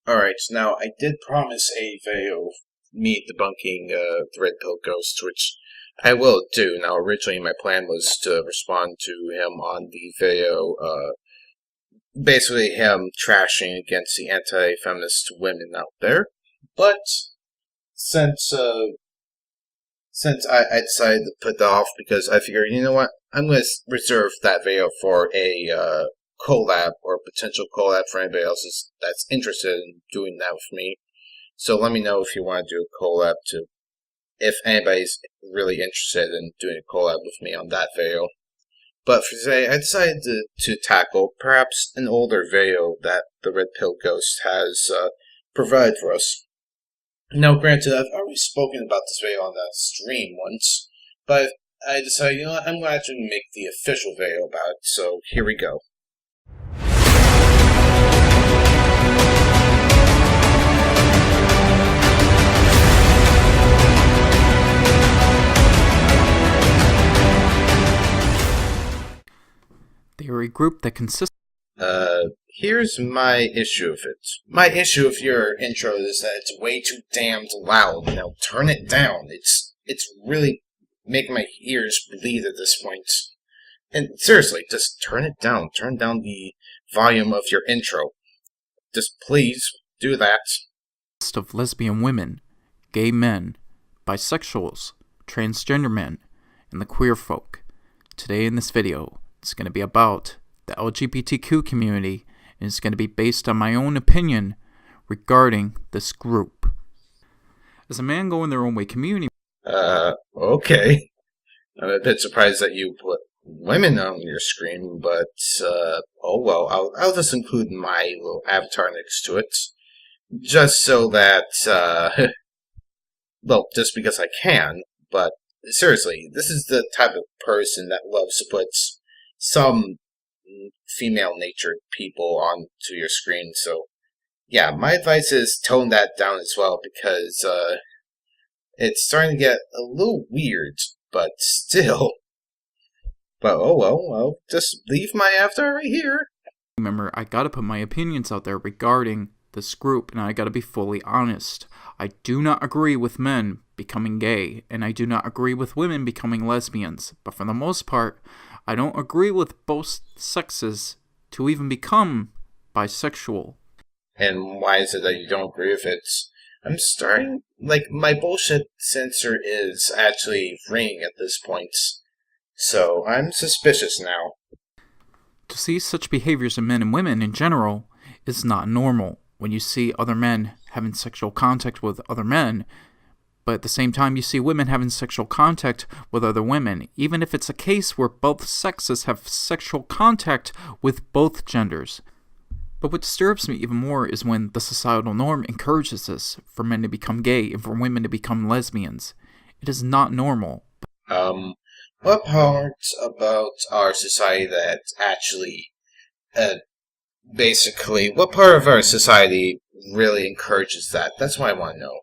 Alright, now I did promise a video of me debunking the Red Pill Ghost, which I will do. Now, originally my plan was to respond to him on the video, basically him trashing against the anti-feminist women out there. But since I decided to put that off because I figured, you know what, I'm going to reserve that video for a collab or potential collab for anybody else that's interested in doing that with me. So let me know if you want to do a collab if anybody's really interested in doing a collab with me on that video. But for today, I decided to tackle perhaps an older video that the Red Pill Ghost has provided for us. Now, granted, I've already spoken about this video on that stream once, but I decided, you know what, I'm going to actually make the official video about it, so here we go. They are a group that consists. Here's my issue with it. My issue with your intro is that it's way too damned loud. Now turn it down. It's really making my ears bleed at this point. And seriously, just turn it down. Turn down the volume of your intro. Just please do that. Of lesbian women, gay men, bisexuals, transgender men, and the queer folk. Today in this video, it's going to be about the LGBTQ community, and it's going to be based on my own opinion regarding this group. As a man going their own way community... Okay. I'm a bit surprised that you put women on your screen, but, oh well, I'll just include my little avatar next to it. Just so that, well, just because I can, but seriously, this is the type of person that loves to put some female-natured people onto your screen, so yeah, my advice is tone that down as well, because it's starting to get a little weird, but still. But oh well, just leave my avatar right here. Remember, I gotta put my opinions out there regarding this group, and I gotta be fully honest. I do not agree with men becoming gay, and I do not agree with women becoming lesbians, but for the most part, I don't agree with both sexes to even become bisexual. And why is it that you don't agree with it? I'm starting, like, my bullshit sensor is actually ringing at this point, so I'm suspicious now. To see such behaviors in men and women in general is not normal. When you see other men having sexual contact with other men, but at the same time you see women having sexual contact with other women, even if it's a case where both sexes have sexual contact with both genders. But what disturbs me even more is when the societal norm encourages this, for men to become gay and for women to become lesbians. It is not normal. What part about our society that actually, what part of our society really encourages that? That's what I want to know.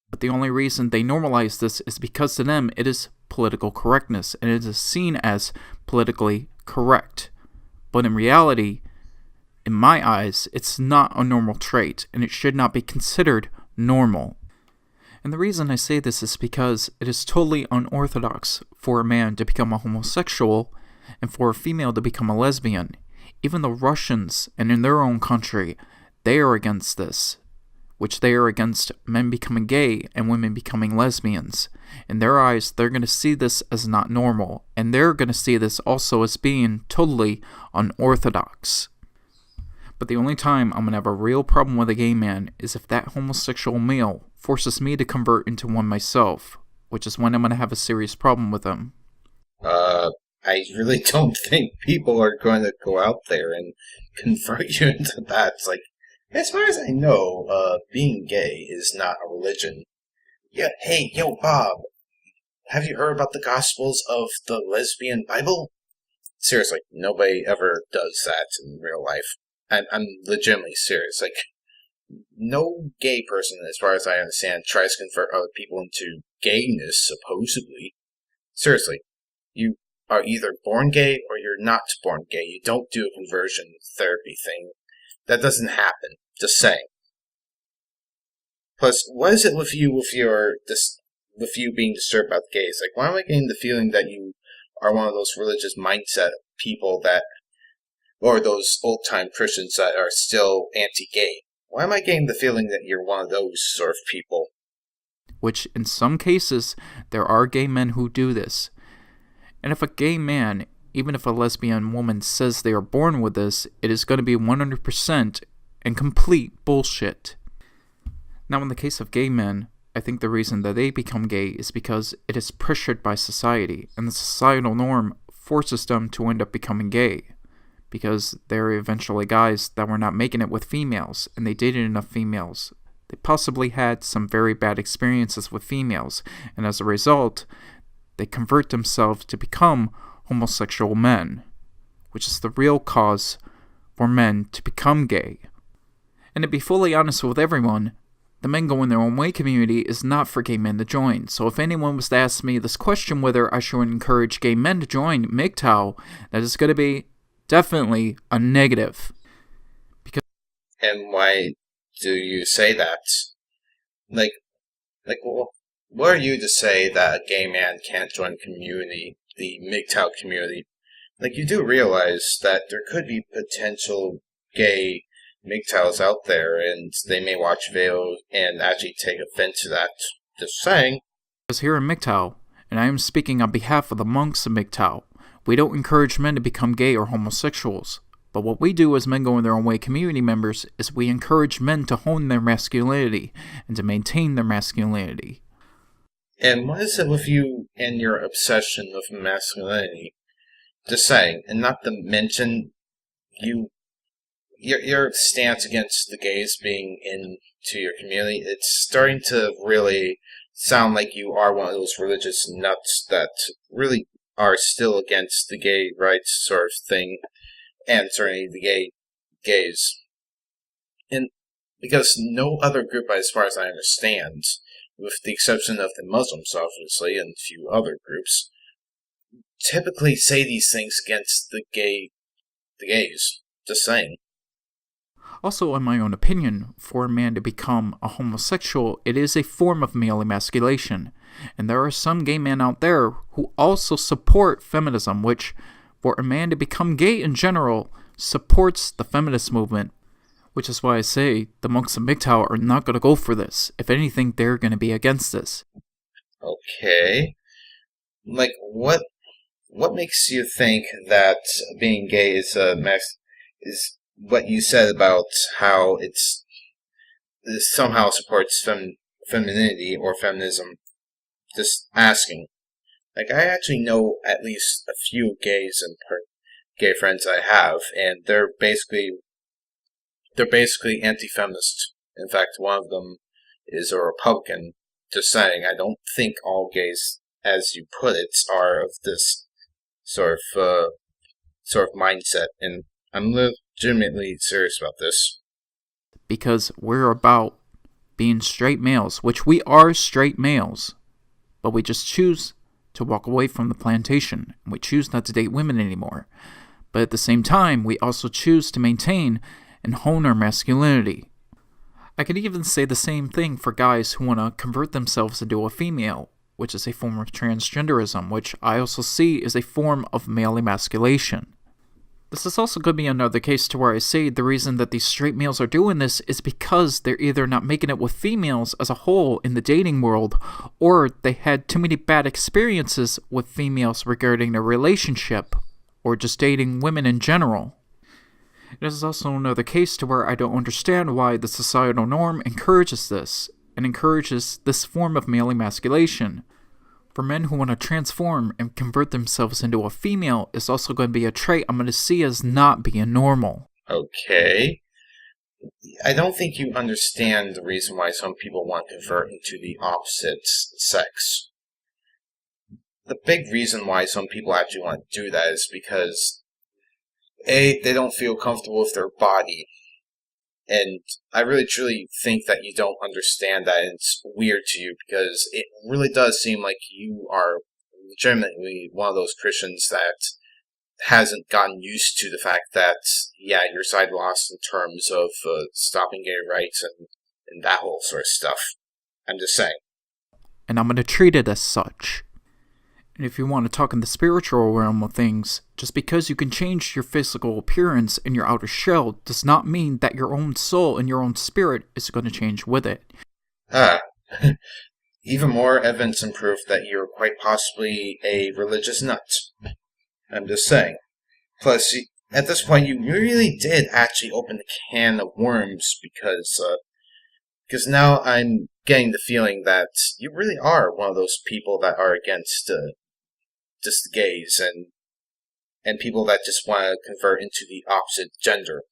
But the only reason they normalize this is because to them it is political correctness, and it is seen as politically correct. But in reality, in my eyes, it's not a normal trait, and it should not be considered normal. And the reason I say this is because it is totally unorthodox for a man to become a homosexual and for a female to become a lesbian. Even the Russians, and in their own country, they are against this, which they are against men becoming gay and women becoming lesbians. In their eyes, they're going to see this as not normal, and they're going to see this also as being totally unorthodox. But the only time I'm going to have a real problem with a gay man is if that homosexual male forces me to convert into one myself, which is when I'm going to have a serious problem with him. I really don't think people are going to go out there and convert you into that. It's like, as far as I know, being gay is not a religion. Yeah, hey, yo, Bob, have you heard about the Gospels of the Lesbian Bible? Seriously, nobody ever does that in real life. I'm legitimately serious. Like, no gay person, as far as I understand, tries to convert other people into gayness, supposedly. Seriously, you are either born gay or you're not born gay. You don't do a conversion therapy thing. That doesn't happen. Just saying. Plus, what is it with you with you being disturbed about gays? Like, why am I getting the feeling that you are one of those religious mindset people that, or those old time Christians that are still anti-gay? Why am I getting the feeling that you're one of those sort of people? Which, in some cases, there are gay men who do this. And if a gay man, even if a lesbian woman says they are born with this, it is going to be 100% and complete bullshit. Now, in the case of gay men, I think the reason that they become gay is because it is pressured by society, and the societal norm forces them to end up becoming gay. Because they're eventually guys that were not making it with females, and they dated enough females. They possibly had some very bad experiences with females, and as a result, they convert themselves to become homosexual men, which is the real cause for men to become gay. And to be fully honest with everyone, the Men Going Their Own Way community is not for gay men to join. So if anyone was to ask me this question whether I should encourage gay men to join MGTOW, that is going to be definitely a negative. And why do you say that? Like, well, what are you to say that a gay man can't join the MGTOW community? Like, you do realize that there could be potential gay MGTOWs out there, and they may watch videos and actually take offense to that. Just saying. Because here in MGTOW, and I am speaking on behalf of the monks of MGTOW, we don't encourage men to become gay or homosexuals. But what we do as Men Going Their Own Way community members is we encourage men to hone their masculinity and to maintain their masculinity. And what is it with you and your obsession with masculinity? Just saying, and not to mention your stance against the gays being into your community, it's starting to really sound like you are one of those religious nuts that really are still against the gay rights sort of thing, and certainly the gays. And because no other group, as far as I understand, with the exception of the Muslims, obviously, and a few other groups, typically say these things against the gays. Just saying. Also, in my own opinion, for a man to become a homosexual, it is a form of male emasculation. And there are some gay men out there who also support feminism, which, for a man to become gay in general, supports the feminist movement. Which is why I say the monks of MGTOW are not going to go for this. If anything, they're going to be against this. Okay. Like, what makes you think that being gay is what you said about how it somehow supports femininity or feminism? Just asking. Like, I actually know at least a few gays and gay friends I have, and they're basically anti-feminist. In fact, one of them is a Republican. Just saying, I don't think all gays, as you put it, are of this sort of mindset, and I'm legitimately serious about this. Because we're about being straight males, which we are straight males, but we just choose to walk away from the plantation, and we choose not to date women anymore. But at the same time, we also choose to maintain and hone our masculinity. I could even say the same thing for guys who want to convert themselves into a female, which is a form of transgenderism, which I also see as a form of male emasculation. This is also going to be another case to where I say the reason that these straight males are doing this is because they're either not making it with females as a whole in the dating world, or they had too many bad experiences with females regarding their relationship, or just dating women in general. It is also another case to where I don't understand why the societal norm encourages this, and encourages this form of male emasculation. For men who want to transform and convert themselves into a female is also going to be a trait I'm going to see as not being normal. Okay. I don't think you understand the reason why some people want to convert into the opposite sex. The big reason why some people actually want to do that is because A, they don't feel comfortable with their body. And I really truly think that you don't understand that, and it's weird to you because it really does seem like you are legitimately one of those Christians that hasn't gotten used to the fact that, yeah, your side lost in terms of stopping gay rights and and that whole sort of stuff. I'm just saying. And I'm going to treat it as such. And if you want to talk in the spiritual realm of things, just because you can change your physical appearance and your outer shell does not mean that your own soul and your own spirit is going to change with it. Even more evidence and proof that you're quite possibly a religious nut. I'm just saying. Plus, at this point, you really did actually open the can of worms because now I'm getting the feeling that you really are one of those people that are against just the gays and people that just want to convert into the opposite gender.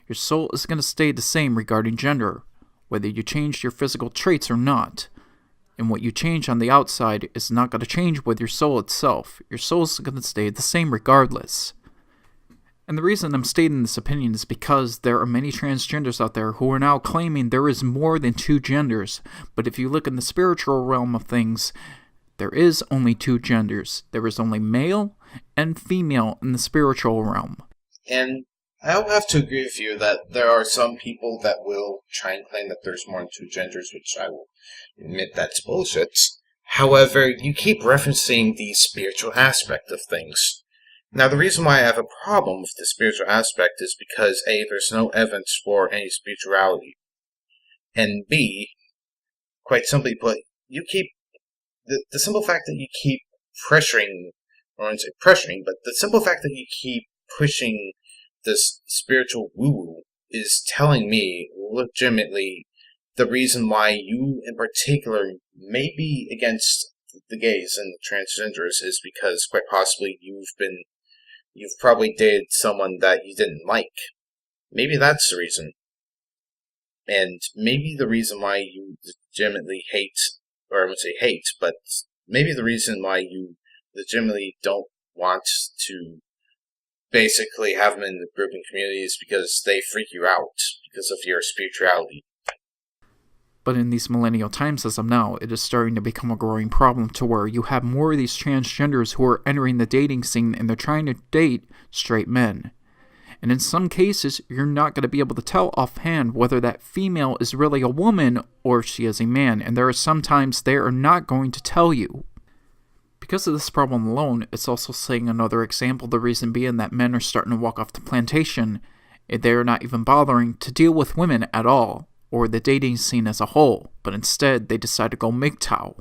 Your soul is going to stay the same regarding gender, whether you change your physical traits or not. And what you change on the outside is not going to change with your soul itself. Your soul is going to stay the same regardless. And the reason I'm stating this opinion is because there are many transgenders out there who are now claiming there is more than two genders. But if you look in the spiritual realm of things, there is only two genders. There is only male and female in the spiritual realm. And I'll have to agree with you that there are some people that will try and claim that there's more than two genders, which I will admit that's bullshit. However, you keep referencing the spiritual aspect of things. Now, the reason why I have a problem with the spiritual aspect is because A, there's no evidence for any spirituality, and B, quite simply put, you keep the simple fact that you keep pressuring, or I wouldn't say pressuring, but the simple fact that you keep pushing this spiritual woo-woo is telling me legitimately the reason why you in particular may be against the gays and transgenders is because quite possibly you've probably dated someone that you didn't like. Maybe that's the reason. And maybe the reason why you legitimately hate, or I wouldn't say hate, but maybe the reason why you legitimately don't want to basically have them in the group and community is because they freak you out because of your spirituality. But in these millennial times as of now, it is starting to become a growing problem to where you have more of these transgenders who are entering the dating scene and they're trying to date straight men. And in some cases, you're not going to be able to tell offhand whether that female is really a woman or if she is a man. And there are sometimes they are not going to tell you. Because of this problem alone, it's also setting another example, the reason being that men are starting to walk off the plantation, and they are not even bothering to deal with women at all, or the dating scene as a whole, but instead they decide to go MGTOW.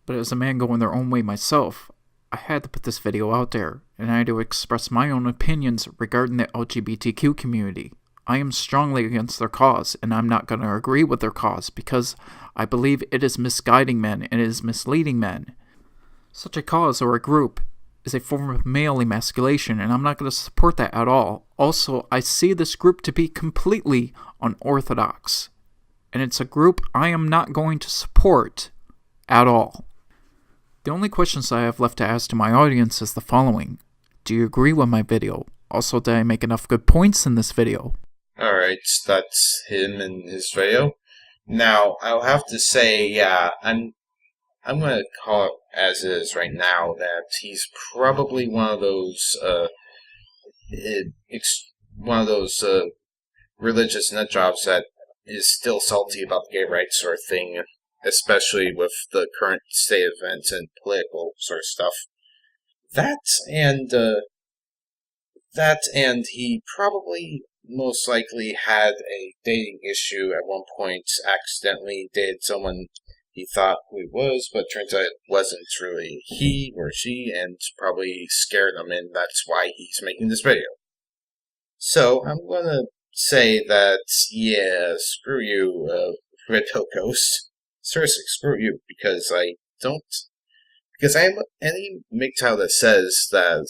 But as a man going their own way myself, I had to put this video out there, and I had to express my own opinions regarding the LGBTQ community. I am strongly against their cause, and I'm not going to agree with their cause, because I believe it is misguiding men, and it is misleading men. Such a cause or a group is a form of male emasculation, and I'm not going to support that at all. Also, I see this group to be completely unorthodox, and it's a group I am not going to support at all. The only questions I have left to ask to my audience is the following. Do you agree with my video? Also, did I make enough good points in this video? Alright, that's him and his video. Now, I'll have to say, yeah, I'm going to call it as is right now that he's probably one of those religious nut jobs that is still salty about the gay rights sort of thing, especially with the current state of events and political sort of stuff. That and he probably most likely had a dating issue at one point, accidentally dated someone he thought who he was, but turns out it wasn't really he or she, and probably scared him, and that's why he's making this video. So, I'm gonna say that, yeah, screw you, Red Pill Ghost. Seriously, screw you, because any MGTOW that says that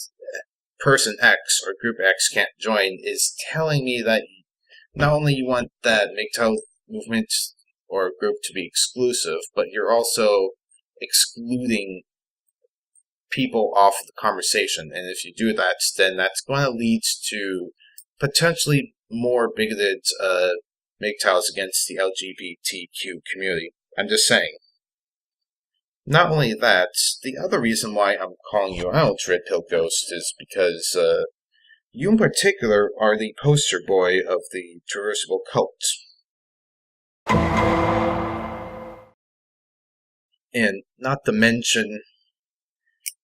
person X or group X can't join is telling me that not only you want that MGTOW movement or group to be exclusive, but you're also excluding people off of the conversation. And if you do that, then that's going to lead to potentially more bigoted MGTOWs against the LGBTQ community. I'm just saying. Not only that, the other reason why I'm calling you out, Red Pill Ghost, is because you in particular are the poster boy of the traversable cult. And not to mention,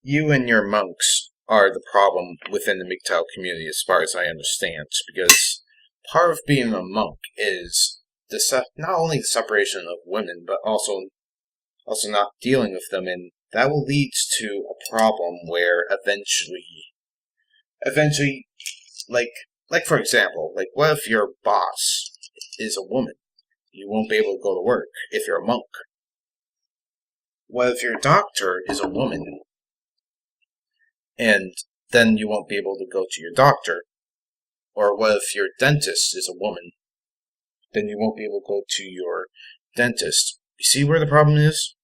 you and your monks are the problem within the MGTOW community, as far as I understand, because part of being a monk is not only the separation of women, but also not dealing with them, and that will lead to a problem where eventually, like for example, like what if your boss is a woman? You won't be able to go to work if you're a monk. What if your doctor is a woman? And then you won't be able to go to your doctor. Or what if your dentist is a woman? Then you won't be able to go to your dentist. You see where the problem is?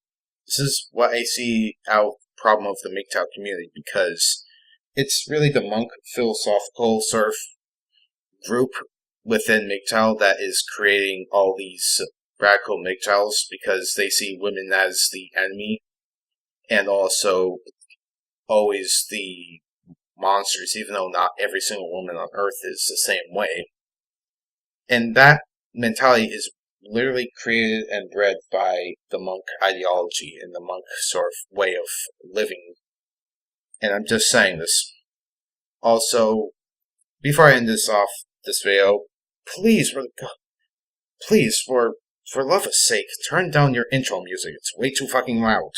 This is what I see out problem of the MGTOW community, because it's really the monk philosophical sort of group within MGTOW that is creating all these radical MGTOWs, because they see women as the enemy and also always the monsters, even though not every single woman on Earth is the same way. And that mentality is literally created and bred by the monk ideology and the monk sort of way of living. And I'm just saying this. Also, before I end this video, please, for love of sake, turn down your intro music. It's way too fucking loud.